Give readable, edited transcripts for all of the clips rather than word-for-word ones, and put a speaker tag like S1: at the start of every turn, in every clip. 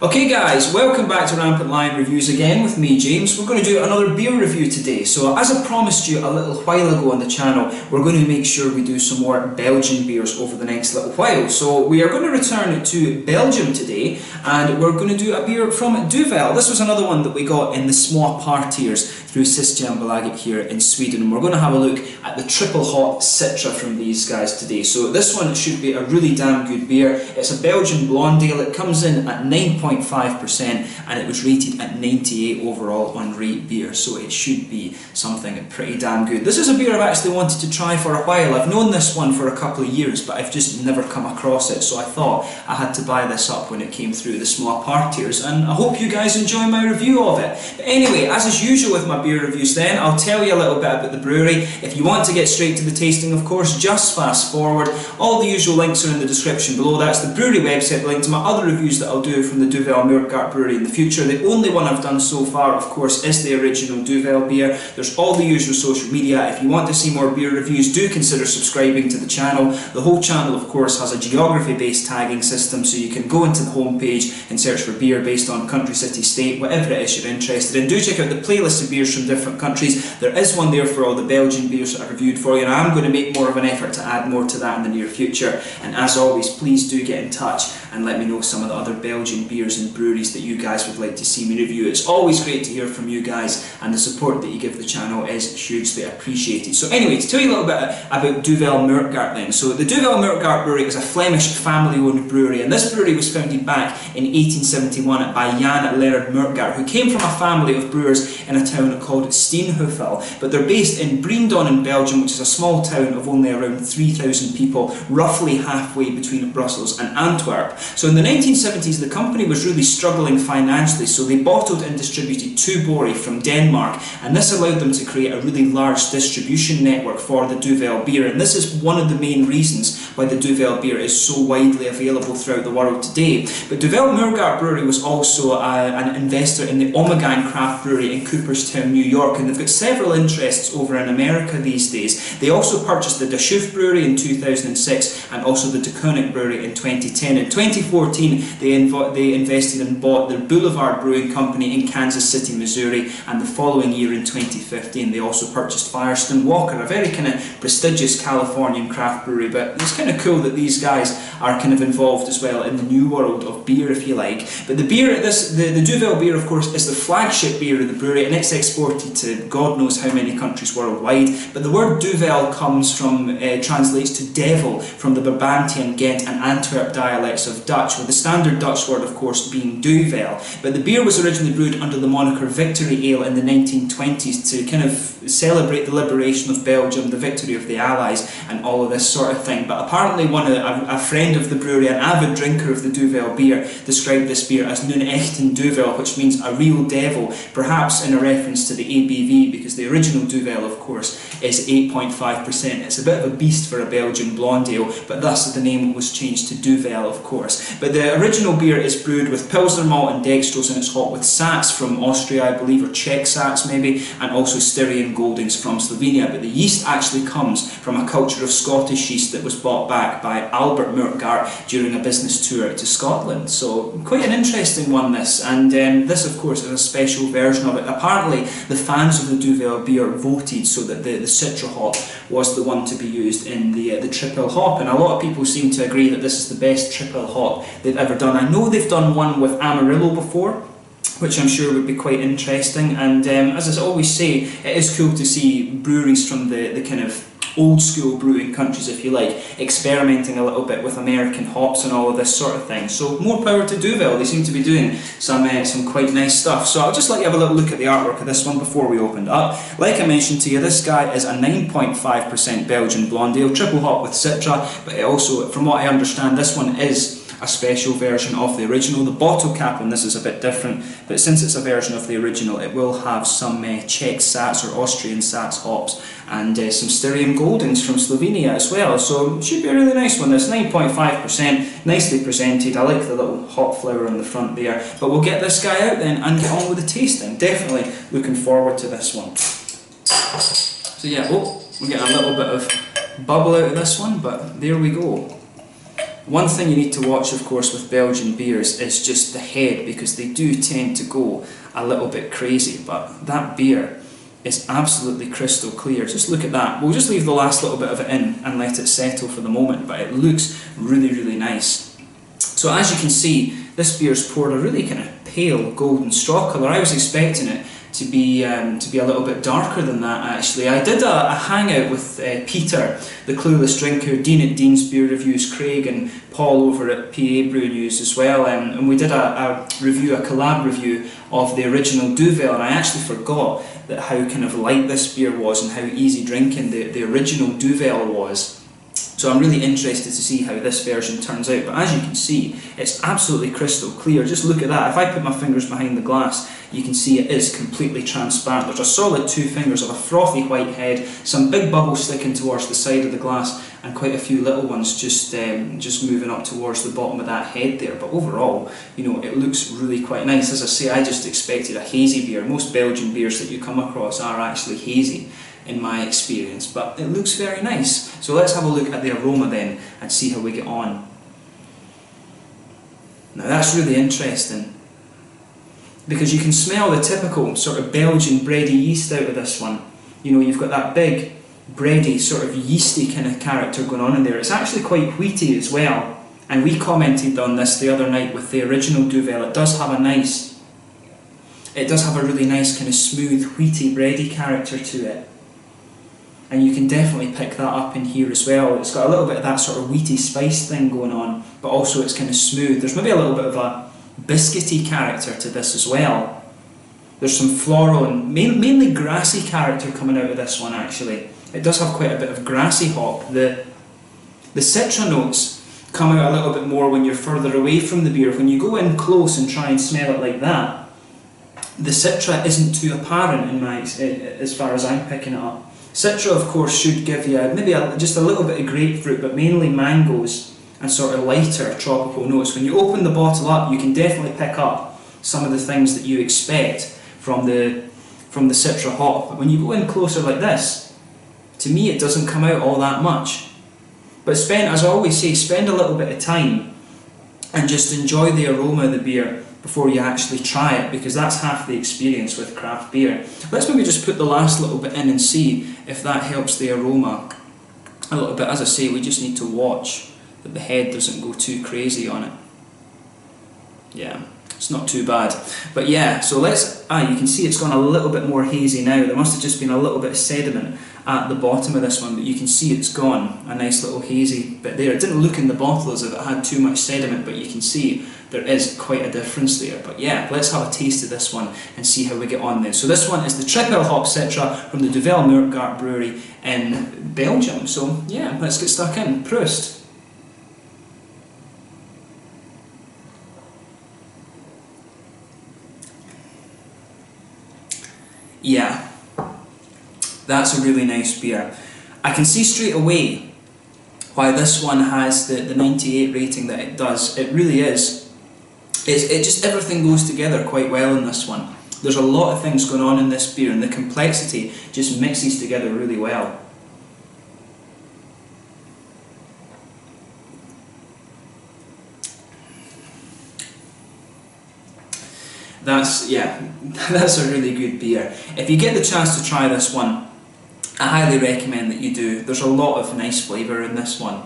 S1: Okay guys, welcome back to Rampant Lion Reviews again with me, James. We're going to do another beer review today. So as I promised you a little while ago on the channel, we're going to make sure we do some more Belgian beers over the next little while. So we are going to return to Belgium today, and we're going to do a beer from Duvel. This was another one that we got in the small partiers through Systembolaget here in Sweden. And we're going to have a look at the triple hop Citra from these guys today. So this one should be a really damn good beer. It's a Belgian blonde ale. It comes in at 9.5% and it was rated at 98 overall on Rate Beer, so it should be something pretty damn good. This is a beer I've actually wanted to try for a while. I've known this one for a couple of years, but I've just never come across it, so I thought I had to buy this up when it came through the small partiers, and I hope you guys enjoy my review of it. But anyway, as is usual with my beer reviews then, I'll tell you a little bit about the brewery. If you want to get straight to the tasting, of course, just fast forward. All the usual links are in the description below. That's the brewery website, the link to my other reviews that I'll do from the Duvel Moortgat brewery in the future. The only one I've done so far, of course, is the original Duvel beer. There's all the usual social media. If you want to see more beer reviews, do consider subscribing to the channel. The whole channel, of course, has a geography-based tagging system, so you can go into the homepage and search for beer based on country, city, state, whatever it is you're interested in. Do check out the playlist of beers from different countries. There is one there for all the Belgian beers that I've reviewed for you, and I'm going to make more of an effort to add more to that in the near future. And as always, please do get in touch and let me know some of the other Belgian beers and breweries that you guys would like to see me review. It's always great to hear from you guys, and the support that you give the channel is hugely appreciated. So anyway, to tell you a little bit about Duvel Moortgat then. So the Duvel Moortgat brewery is a Flemish family-owned brewery, and this brewery was founded back in 1871 by Jan Leonard Moortgat, who came from a family of brewers in a town called Steenheuvel. But they're based in Breendonk in Belgium, which is a small town of only around 3,000 people, roughly halfway between Brussels and Antwerp. So in the 1970s, the company was really struggling financially, so they bottled and distributed Tuborg from Denmark, and this allowed them to create a really large distribution network for the Duvel beer, and this is one of the main reasons why the Duvel beer is so widely available throughout the world today. But Duvel Moortgat Brewery was also an investor in the Ommegang Craft Brewery in Cooperstown, New York, and they've got several interests over in America these days. They also purchased the Deschutes Brewery in 2006 and also the DeConnick Brewery in 2010. In 2014, they invested and bought the Boulevard Brewing Company in Kansas City, Missouri, and the following year in 2015 they also purchased Firestone Walker, a very kind of prestigious Californian craft brewery. But it's kind of cool that these guys are kind of involved as well in the new world of beer, if you like. But the beer, the Duvel beer, of course, is the flagship beer of the brewery, and it's exported to God knows how many countries worldwide. But the word Duvel comes from, translates to devil, from the Brabantian, Ghent and Antwerp dialects of Dutch, with the standard Dutch word, of course, being Duvel. But the beer was originally brewed under the moniker Victory Ale in the 1920s to kind of celebrate the liberation of Belgium, the victory of the Allies, and all of this sort of thing. But apparently a friend of the brewery, an avid drinker of the Duvel beer, described this beer as Nun echten Duvel, which means a real devil, perhaps in a reference to the ABV, because the original Duvel, of course, is 8.5%. It's a bit of a beast for a Belgian blonde ale, but thus the name was changed to Duvel, of course. But the original beer is brewed with Pilsner malt and dextrose, and it's hot with Sats from Austria, I believe, or Czech Sats maybe, and also Styrian Goldings from Slovenia. But the yeast actually comes from a culture of Scottish yeast that was brought back by Albert Moortgat during a business tour to Scotland. So quite an interesting one, this, and this of course is a special version of it. Apparently the fans of the Duvel beer voted so that the Citra hop was the one to be used in the Tripel hop, and a lot of people seem to agree that this is the best Tripel hop they've ever done. I know they've done one with Amarillo before, which I'm sure would be quite interesting, and as I always say, it is cool to see breweries from the kind of old school brewing countries, if you like, experimenting a little bit with American hops and all of this sort of thing. So more power to Duvel. They seem to be doing some quite nice stuff. So I'll just let you have a little look at the artwork of this one before we open it up. Like I mentioned to you, this guy is a 9.5% Belgian blonde ale, triple hop with Citra, but it also, from what I understand, this one is a special version of the original. The bottle cap on this is a bit different, but since it's a version of the original, it will have some Czech Sats or Austrian Sats hops and some Styrian Goldings from Slovenia as well. So it should be a really nice one. This 9.5%, nicely presented. I like the little hop flower on the front there. But we'll get this guy out then and get on with the tasting. Definitely looking forward to this one. So yeah, we're getting a little bit of bubble out of this one, but there we go. One thing you need to watch, of course, with Belgian beers is just the head, because they do tend to go a little bit crazy, but that beer is absolutely crystal clear. Just look at that. We'll just leave the last little bit of it in and let it settle for the moment, but it looks really, really nice. So as you can see, this beer's poured a really kind of pale golden straw colour. I was expecting it to be a little bit darker than that, actually. I did a hangout with Peter, the Clueless Drinker, Dean at Dean's Beer Reviews, Craig and Paul over at PA Brew News as well, and we did a collab review of the original Duvel, and I actually forgot that how kind of light this beer was and how easy drinking the original Duvel was. So I'm really interested to see how this version turns out, but as you can see, it's absolutely crystal clear. Just look at that. If I put my fingers behind the glass, you can see it is completely transparent. There's a solid 2 fingers of a frothy white head, some big bubbles sticking towards the side of the glass, and quite a few little ones just moving up towards the bottom of that head there. But overall, you know, it looks really quite nice. As I say, I just expected a hazy beer. Most Belgian beers that you come across are actually hazy, in my experience, but it looks very nice. So let's have a look at the aroma then and see how we get on. Now that's really interesting, because you can smell the typical sort of Belgian bready yeast out of this one. You know, you've got that big bready sort of yeasty kind of character going on in there. It's actually quite wheaty as well, and we commented on this the other night with the original Duvel. It does have a really nice kind of smooth wheaty bready character to it. And you can definitely pick that up in here as well. It's got a little bit of that sort of wheaty spice thing going on, but also it's kind of smooth. There's maybe a little bit of a biscuity character to this as well. There's some floral and mainly grassy character coming out of this one, actually. It does have quite a bit of grassy hop. The Citra notes come out a little bit more when you're further away from the beer. When you go in close and try and smell it like that, the Citra isn't too apparent in as far as I'm picking it up. Citra, of course, should give you maybe just a little bit of grapefruit, but mainly mangoes and sort of lighter tropical notes. When you open the bottle up, you can definitely pick up some of the things that you expect from the Citra hop. But when you go in closer like this, to me it doesn't come out all that much. But as I always say, spend a little bit of time and just enjoy the aroma of the beer before you actually try it, because that's half the experience with craft beer. Let's maybe just put the last little bit in and see if that helps the aroma a little bit. As I say, we just need to watch that the head doesn't go too crazy on it. Yeah, it's not too bad. But yeah, so you can see it's gone a little bit more hazy now. There must have just been a little bit of sediment at the bottom of this one, but you can see it's gone, a nice little hazy bit there. It didn't look in the bottle as if it had too much sediment, but you can see there is quite a difference there. But yeah, let's have a taste of this one and see how we get on then. So this one is the Tripel hop Citra from the Duvel Moortgat brewery in Belgium. So yeah, let's get stuck in. Prost! Yeah, that's a really nice beer. I can see straight away why this one has the 98 rating that it does. It really is. It just, everything goes together quite well in this one. There's a lot of things going on in this beer, and the complexity just mixes together really well. That's a really good beer. If you get the chance to try this one, I highly recommend that you do. There's a lot of nice flavour in this one.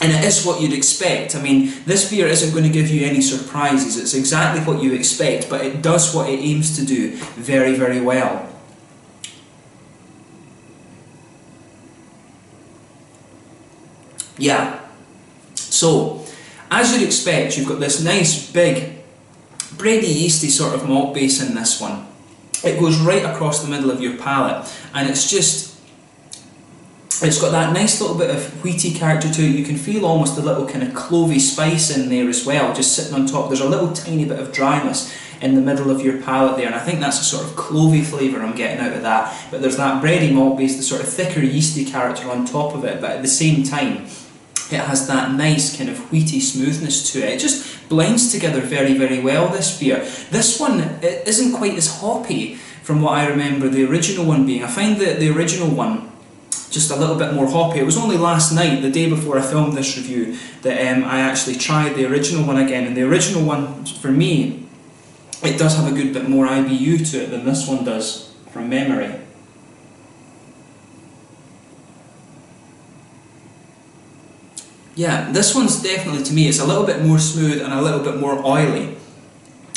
S1: And it is what you'd expect. I mean, this beer isn't going to give you any surprises. It's exactly what you expect, but it does what it aims to do very, very well. Yeah. So, as you'd expect, you've got this nice, big, bready, yeasty sort of malt base in this one. It goes right across the middle of your palate, and it's got that nice little bit of wheaty character to it. You can feel almost a little kind of clovey spice in there as well, just sitting on top. There's a little tiny bit of dryness in the middle of your palate there, and I think that's a sort of clovey flavour I'm getting out of that. But there's that bready malt base, the sort of thicker yeasty character on top of it, but at the same time it has that nice kind of wheaty smoothness to it. It just blends together very, very well, this beer. This one, it isn't quite as hoppy from what I remember the original one being. I find that the original one just a little bit more hoppy. It was only last night, the day before I filmed this review, that I actually tried the original one again, and the original one, for me, it does have a good bit more IBU to it than this one does, from memory. Yeah, this one's definitely, to me, it's a little bit more smooth and a little bit more oily.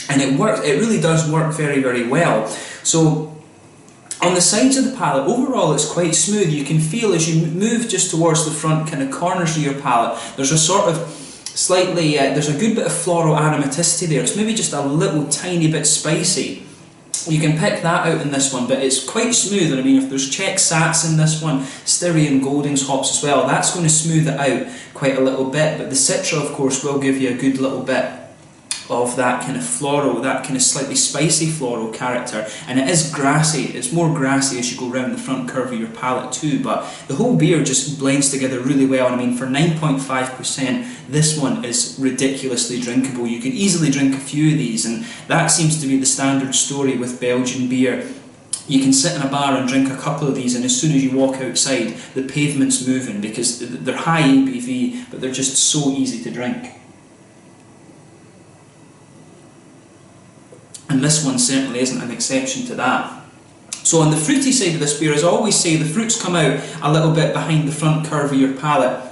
S1: And it works, it really does work very, very well. So, on the sides of the palate, overall it's quite smooth. You can feel as you move just towards the front kind of corners of your palate, there's a sort of slightly, there's a good bit of floral aromaticity there. It's maybe just a little tiny bit spicy. You can pick that out in this one, but it's quite smooth. And I mean, if there's Czech Sats in this one, Styrian Goldings hops as well, that's going to smooth it out quite a little bit. But the Citra, of course, will give you a good little bit of that kind of floral, that kind of slightly spicy floral character, and it is grassy. It's more grassy as you go around the front curve of your palate too, but the whole beer just blends together really well. And I mean, for 9.5%, this one is ridiculously drinkable. You could easily drink a few of these, and that seems to be the standard story with Belgian beer. You can sit in a bar and drink a couple of these, and as soon as you walk outside, the pavement's moving, because they're high ABV, but they're just so easy to drink. And this one certainly isn't an exception to that. So on the fruity side of this beer, as I always say, the fruits come out a little bit behind the front curve of your palate,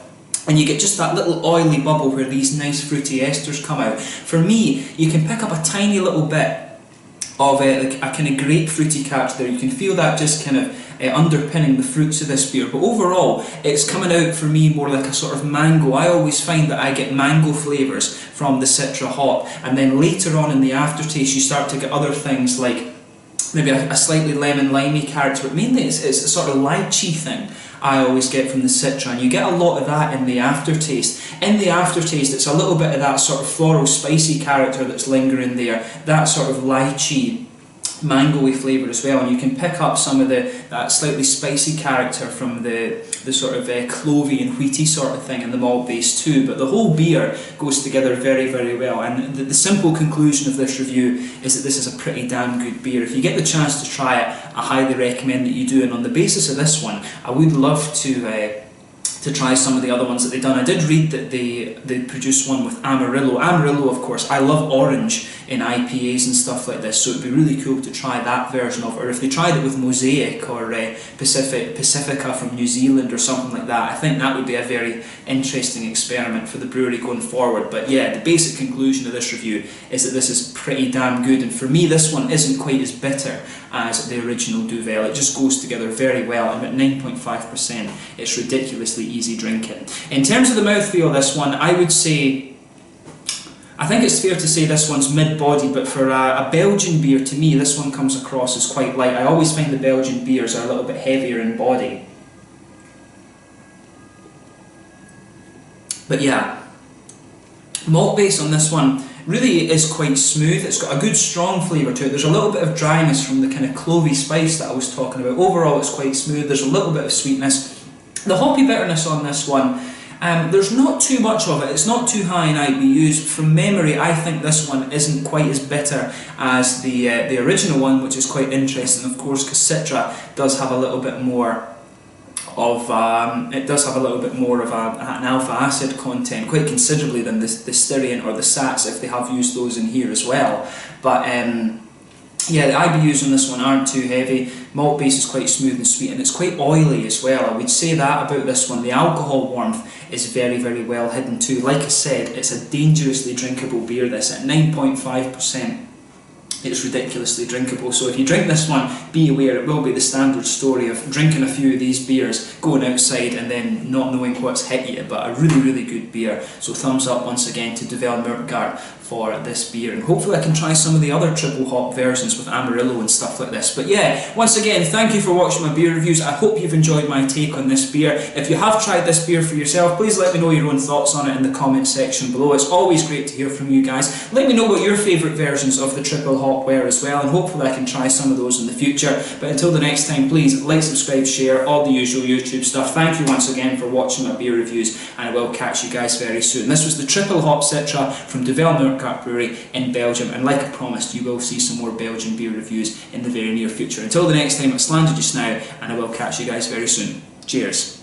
S1: and you get just that little oily bubble where these nice fruity esters come out. For me, you can pick up a tiny little bit of like a kind of grapefruity character there. You can feel that just kind of underpinning the fruits of this beer, but overall it's coming out for me more like a sort of mango. I always find that I get mango flavours from the Citra hop, and then later on in the aftertaste you start to get other things like maybe a slightly lemon-limey character, but mainly it's a sort of lychee thing I always get from the Citra, and you get a lot of that in the aftertaste. In the aftertaste, it's a little bit of that sort of floral spicy character that's lingering there, that sort of lychee mango-y flavour as well, and you can pick up some of that slightly spicy character from the sort of clovey and wheaty sort of thing in the malt base too. But the whole beer goes together very, very well, and the simple conclusion of this review is that this is a pretty damn good beer. If you get the chance to try it, I highly recommend that you do, and on the basis of this one, I would love to try some of the other ones that they've done. I did read that they produced one with Amarillo. Amarillo, of course, I love orange in IPAs and stuff like this, so it'd be really cool to try that version of it. Or if they tried it with Mosaic or Pacifica from New Zealand or something like that, I think that would be a very interesting experiment for the brewery going forward. But yeah, the basic conclusion of this review is that this is pretty damn good, and for me this one isn't quite as bitter as the original Duvel. It just goes together very well, and at 9.5% it's ridiculously easy drinking. In terms of the mouthfeel of this one, I would say, I think it's fair to say this one's mid-body, but for a Belgian beer, to me, this one comes across as quite light. I always find the Belgian beers are a little bit heavier in body. But yeah, malt base on this one really is quite smooth. It's got a good strong flavour to it. There's a little bit of dryness from the kind of clovey spice that I was talking about. Overall, it's quite smooth. There's a little bit of sweetness. The hoppy bitterness on this one, there's not too much of it. It's not too high in IBUs. From memory, I think this one isn't quite as bitter as the original one, which is quite interesting, of course, because Citra does have a little bit more of an alpha acid content, quite considerably than the Styrian or the Sats, if they have used those in here as well. But yeah, the IBUs on this one aren't too heavy. Malt base is quite smooth and sweet, and it's quite oily as well. I would say that about this one. The alcohol warmth is very, very well hidden too. Like I said, it's a dangerously drinkable beer, this. At 9.5%, it's ridiculously drinkable. So if you drink this one, be aware it will be the standard story of drinking a few of these beers, going outside and then not knowing what's hit you, but a really, really good beer. So thumbs up once again to Duvel Moortgat for this beer, and hopefully I can try some of the other triple hop versions with Amarillo and stuff like this. But yeah, once again, thank you for watching my beer reviews. I hope you've enjoyed my take on this beer. If you have tried this beer for yourself, please let me know your own thoughts on it in the comment section below. It's always great to hear from you guys. Let me know what your favourite versions of the triple hop were as well, and hopefully I can try some of those in the future. But until the next time, please like, subscribe, share, all the usual YouTube stuff. Thank you once again for watching my beer reviews, and I will catch you guys very soon. This was the triple hop Citra from Duvel Moortgat Brewery in Belgium, and like I promised, you will see some more Belgian beer reviews in the very near future. Until the next time, it's landed just now, and I will catch you guys very soon. Cheers.